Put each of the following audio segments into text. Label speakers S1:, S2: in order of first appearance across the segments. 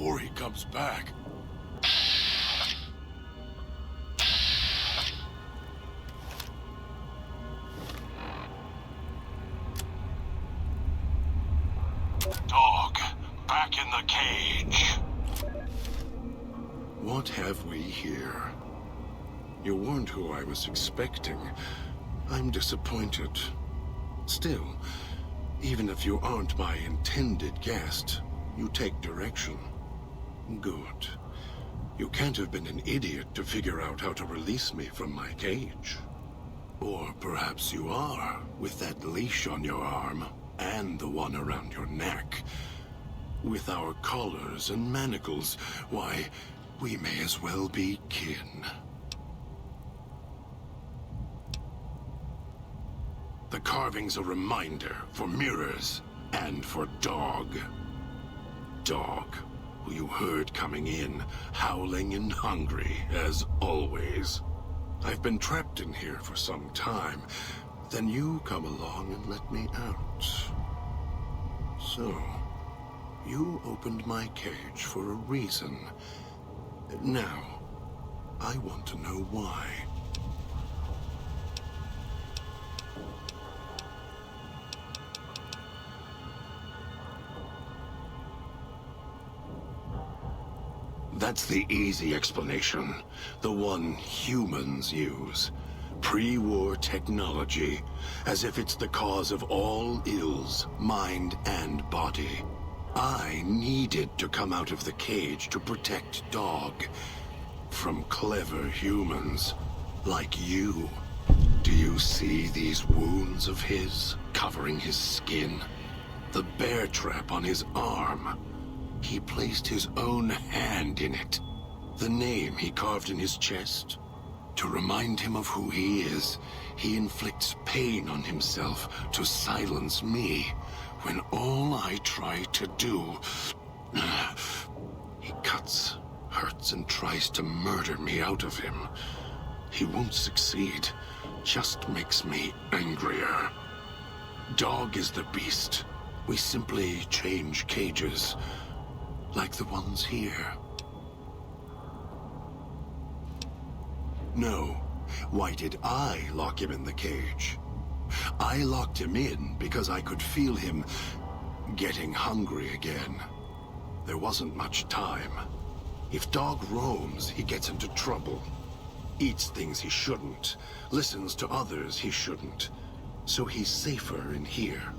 S1: before he comes back. Dog, back in the cage. What have we here? You weren't who I was expecting. I'm disappointed. Still, even if you aren't my intended guest, you take direction. Good. You can't have been an idiot to figure out how to release me from my cage. Or perhaps you are, with that leash on your arm, and the one around your neck. With our collars and manacles, why, we may as well be kin. The carving's a reminder for mirrors and for Dog. Dog, who you heard coming in, howling and hungry, as always. I've been trapped in here for some time. Then you come along and let me out. So, you opened my cage for a reason. Now, I want to know why. That's the easy explanation. The one humans use. Pre-war technology. As if it's the cause of all ills, mind and body. I needed to come out of the cage to protect Dog. From clever humans. Like you. Do you see these wounds of his, covering his skin? The bear trap on his arm. He placed his own hand in it. The name he carved in his chest. To remind him of who he is, he inflicts pain on himself to silence me, when all I try to do... He cuts, hurts, and tries to murder me out of him. He won't succeed, just makes me angrier. Dog is the beast. We simply change cages. Like the ones here. No. Why did I lock him in the cage? I locked him in because I could feel him getting hungry again. There wasn't much time. If Dog roams, he gets into trouble. Eats things he shouldn't. Listens to others he shouldn't. So he's safer in here.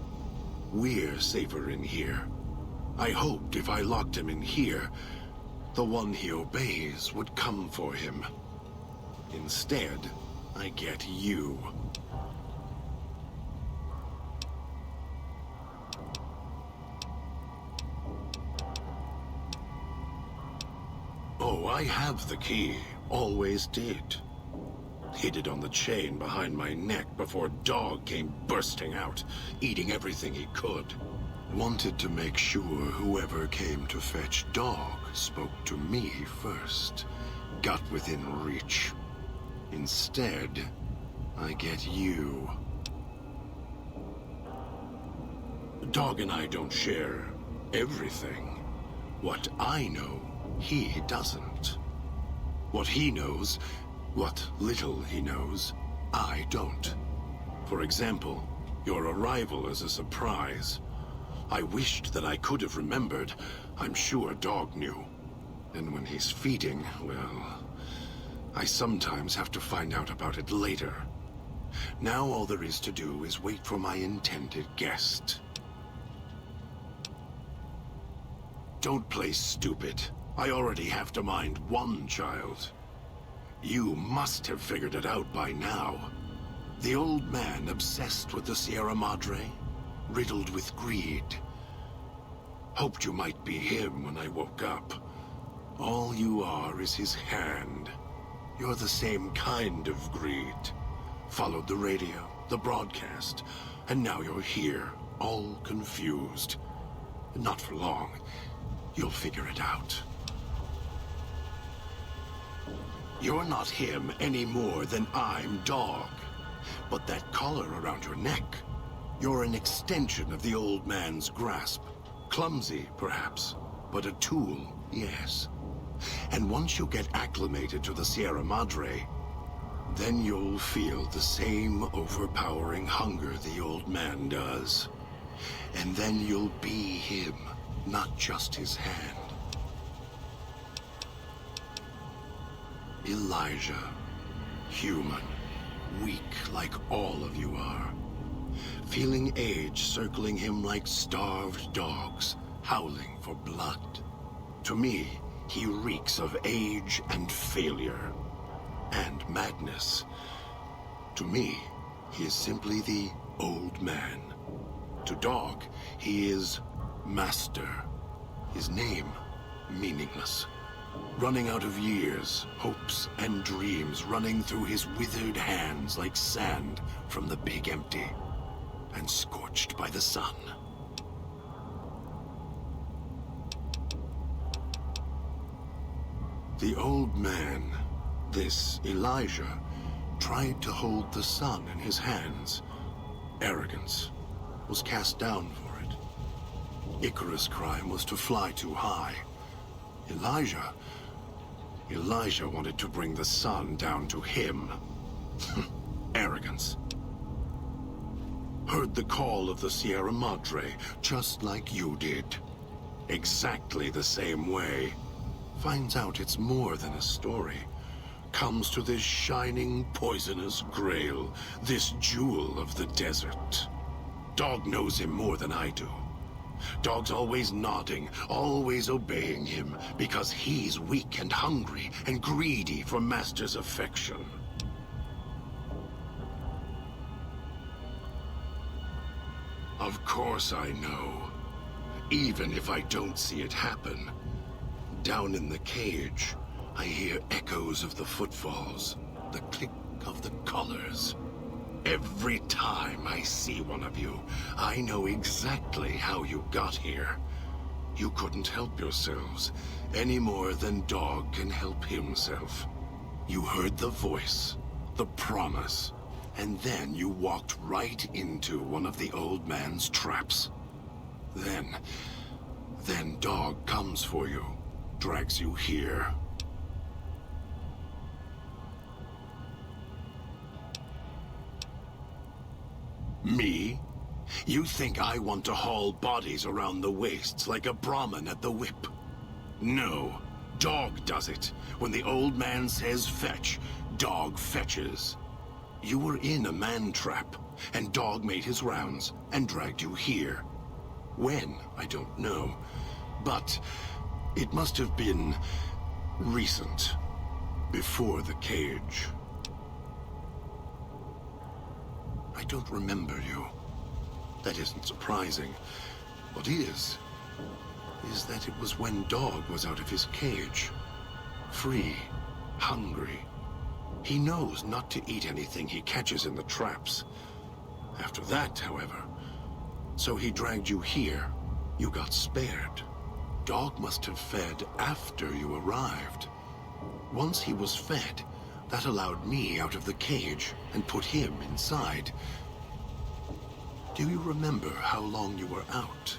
S1: We're safer in here. I hoped if I locked him in here, the one he obeys would come for him. Instead, I get you. Oh, I have the key. Always did. Hid it on the chain behind my neck before Dog came bursting out, eating everything he could. Wanted to make sure whoever came to fetch Dog spoke to me first. Got within reach. Instead, I get you. Dog and I don't share everything. What I know, he doesn't. What he knows, what little he knows, I don't. For example, your arrival is a surprise. I wished that I could have remembered. I'm sure Dog knew. And when he's feeding, well... I sometimes have to find out about it later. Now all there is to do is wait for my intended guest. Don't play stupid. I already have to mind one child. You must have figured it out by now. The old man obsessed with the Sierra Madre, riddled with greed. Hoped you might be him when I woke up. All you are is his hand. You're the same kind of greed. Followed the radio, the broadcast, and now you're here, all confused. Not for long. You'll figure it out. You're not him any more than I'm Dog. But that collar around your neck, you're an extension of the old man's grasp. Clumsy, perhaps, but a tool. Yes. And once you get acclimated to the Sierra Madre, then you'll feel the same overpowering hunger the old man does. And then you'll be him, not just his hand. Elijah. Human. Weak like all of you are. Feeling age circling him like starved dogs, howling for blood. To me, he reeks of age and failure. And madness. To me, he is simply the old man. To Dog, he is Master. His name, meaningless. Running out of years, hopes and dreams running through his withered hands like sand from the big empty, and scorched by the sun. The old man, this Elijah, tried to hold the sun in his hands. Arrogance was cast down for it. Icarus' crime was to fly too high. Elijah wanted to bring the sun down to him. Arrogance. Heard the call of the Sierra Madre, just like you did. Exactly the same way. Finds out it's more than a story. Comes to this shining, poisonous grail, this jewel of the desert. Dog knows him more than I do. Dog's always nodding, always obeying him, because he's weak and hungry and greedy for Master's affection. Of course I know. Even if I don't see it happen. Down in the cage, I hear echoes of the footfalls, the click of the collars. Every time I see one of you, I know exactly how you got here. You couldn't help yourselves, any more than Dog can help himself. You heard the voice, the promise, and then you walked right into one of the old man's traps. Then Dog comes for you, drags you here. Me? You think I want to haul bodies around the wastes like a Brahmin at the whip? No. Dog does it. When the old man says fetch, Dog fetches. You were in a man trap, and Dog made his rounds and dragged you here. When, I don't know. But it must have been recent. Before the cage. I don't remember you. That isn't surprising. What is that it was when Dog was out of his cage. Free, hungry. He knows not to eat anything he catches in the traps. After that, however, so he dragged you here. You got spared. Dog must have fed after you arrived. Once he was fed, that allowed me out of the cage and put him inside. Do you remember how long you were out?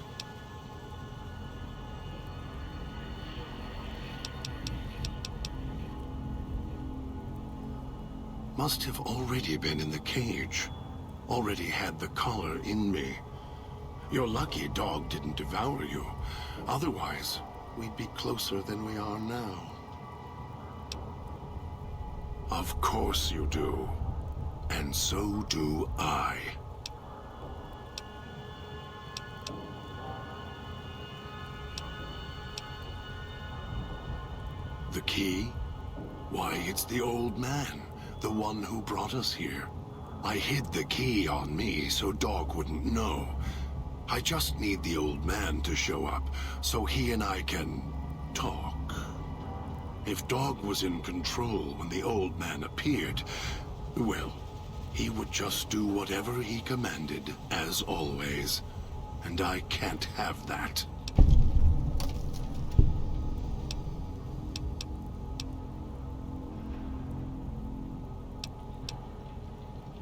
S1: Must have already been in the cage. Already had the collar in me. You're lucky Dog didn't devour you. Otherwise, we'd be closer than we are now. Of course you do. And so do I. The key? Why, it's the old man. The one who brought us here. I hid the key on me so Dog wouldn't know. I just need the old man to show up, so he and I can talk. If Dog was in control when the old man appeared, well, he would just do whatever he commanded, as always. And I can't have that.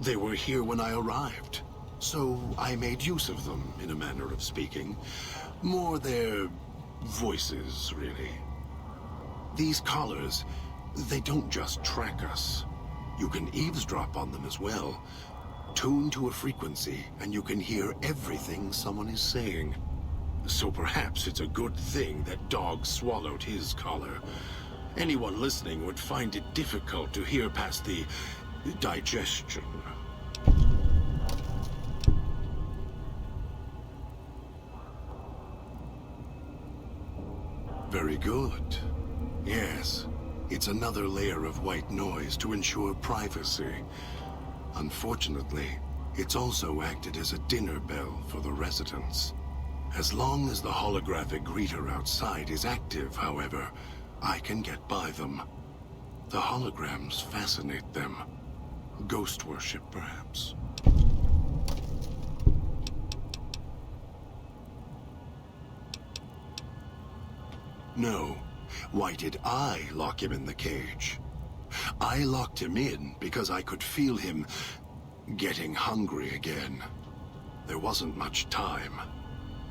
S1: They were here when I arrived, so I made use of them, in a manner of speaking. More their voices, really. These collars, they don't just track us. You can eavesdrop on them as well. Tune to a frequency, and you can hear everything someone is saying. So perhaps it's a good thing that Dog swallowed his collar. Anyone listening would find it difficult to hear past the digestion. Very good. Yes, it's another layer of white noise to ensure privacy. Unfortunately, it's also acted as a dinner bell for the residents. As long as the holographic greeter outside is active, however, I can get by them. The holograms fascinate them. Ghost worship, perhaps. No. Why did I lock him in the cage? I locked him in because I could feel him getting hungry again. There wasn't much time.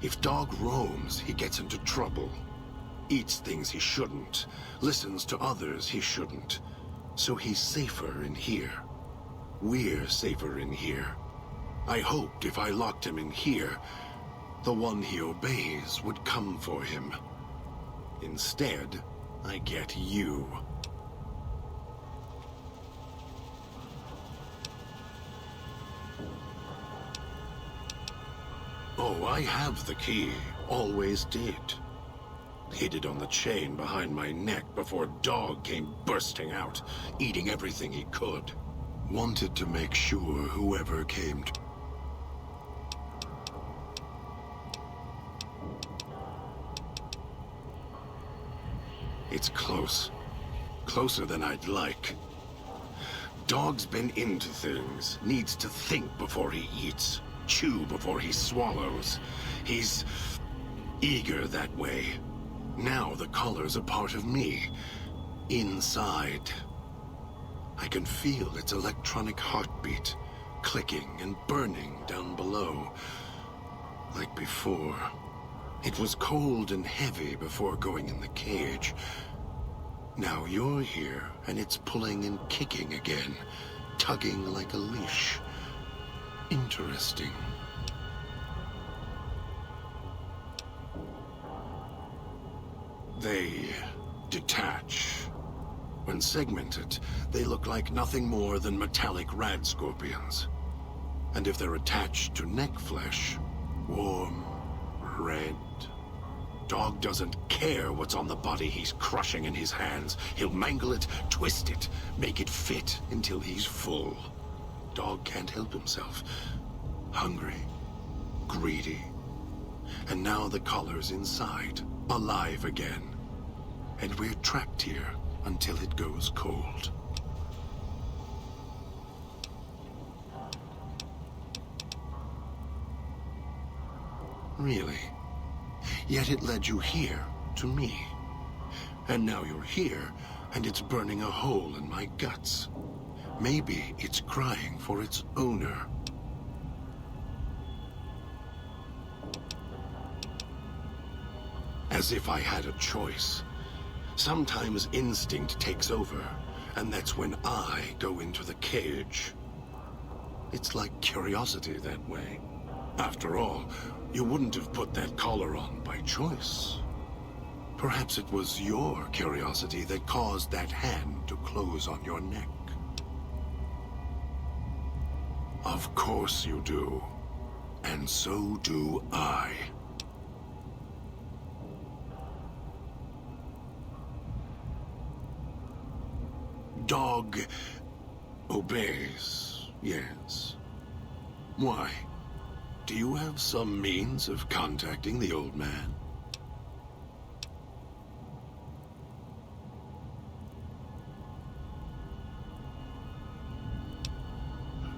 S1: If Dog roams, he gets into trouble. Eats things he shouldn't. Listens to others he shouldn't. So he's safer in here. We're safer in here. I hoped if I locked him in here, the one he obeys would come for him. Instead, I get you. Oh, I have the key. Always did. Hid it on the chain behind my neck before Dog came bursting out, eating everything he could. Wanted to make sure whoever came to... It's close. Closer than I'd like. Dog's been into things. Needs to think before he eats. Chew before he swallows. He's eager that way. Now the collar's a part of me. Inside. I can feel its electronic heartbeat, clicking and burning down below. Like before. It was cold and heavy before going in the cage. Now you're here, and it's pulling and kicking again, tugging like a leash. Interesting. They detach. When segmented, they look like nothing more than metallic rad scorpions. And if they're attached to neck flesh, warm, red. Dog doesn't care what's on the body he's crushing in his hands. He'll mangle it, twist it, make it fit until he's full. Dog can't help himself. Hungry, greedy. And now the collar's inside, alive again. And we're trapped here until it goes cold. Really? Yet it led you here, to me. And now you're here, and it's burning a hole in my guts. Maybe it's crying for its owner. As if I had a choice. Sometimes instinct takes over, and that's when I go into the cage. It's like curiosity that way. After all, you wouldn't have put that collar on by choice. Perhaps it was your curiosity that caused that hand to close on your neck. Of course you do. And so do I. Dog obeys, yes. Why? Do you have some means of contacting the old man?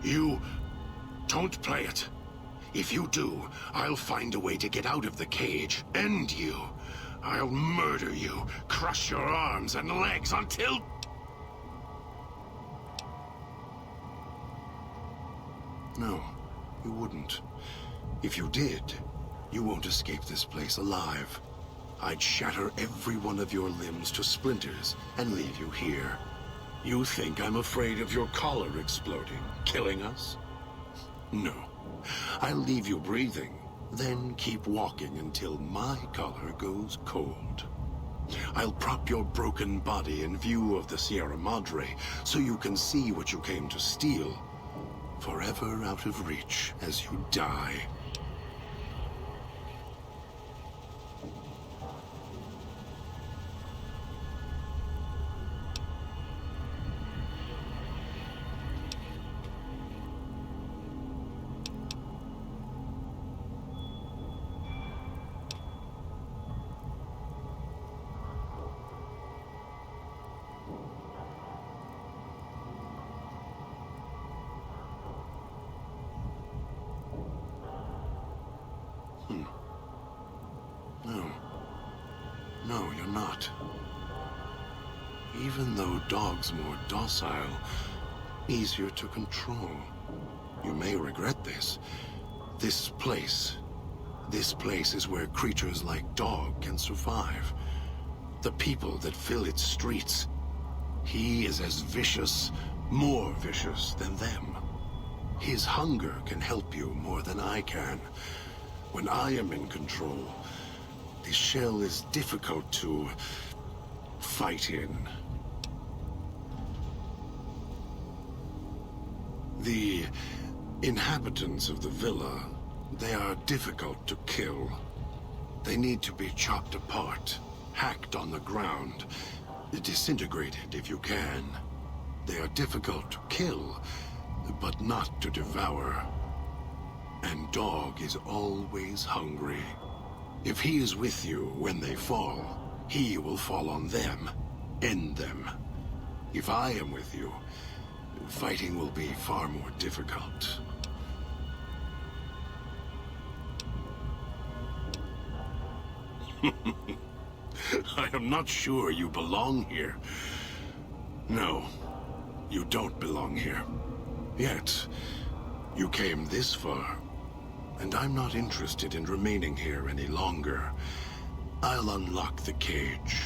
S1: You don't play it. If you do, I'll find a way to get out of the cage. End you. I'll murder you, crush your arms and legs until... No, you wouldn't. If you did, you won't escape this place alive. I'd shatter every one of your limbs to splinters and leave you here. You think I'm afraid of your collar exploding, killing us? No. I'll leave you breathing, then keep walking until my collar goes cold. I'll prop your broken body in view of the Sierra Madre so you can see what you came to steal, forever out of reach as you die. No. No, you're not. Even though dog's more docile, easier to control. You may regret this. This place is where creatures like dog can survive. The people that fill its streets. He is as vicious, more vicious than them. His hunger can help you more than I can. When I am in control, the shell is difficult to fight in. The inhabitants of the villa, they are difficult to kill. They need to be chopped apart, hacked on the ground, disintegrated if you can. They are difficult to kill, but not to devour. And dog is always hungry. If he is with you when they fall, he will fall on them, end them. If I am with you, fighting will be far more difficult. I am not sure you belong here. No, you don't belong here. Yet, you came this far. And I'm not interested in remaining here any longer. I'll unlock the cage.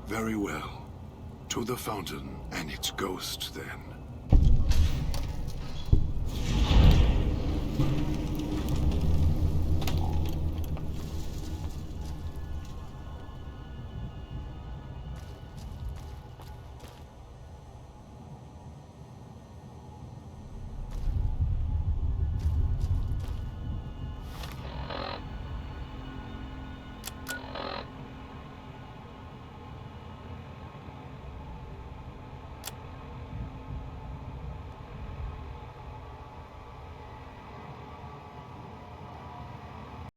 S1: Very well. To the fountain and its ghost, then.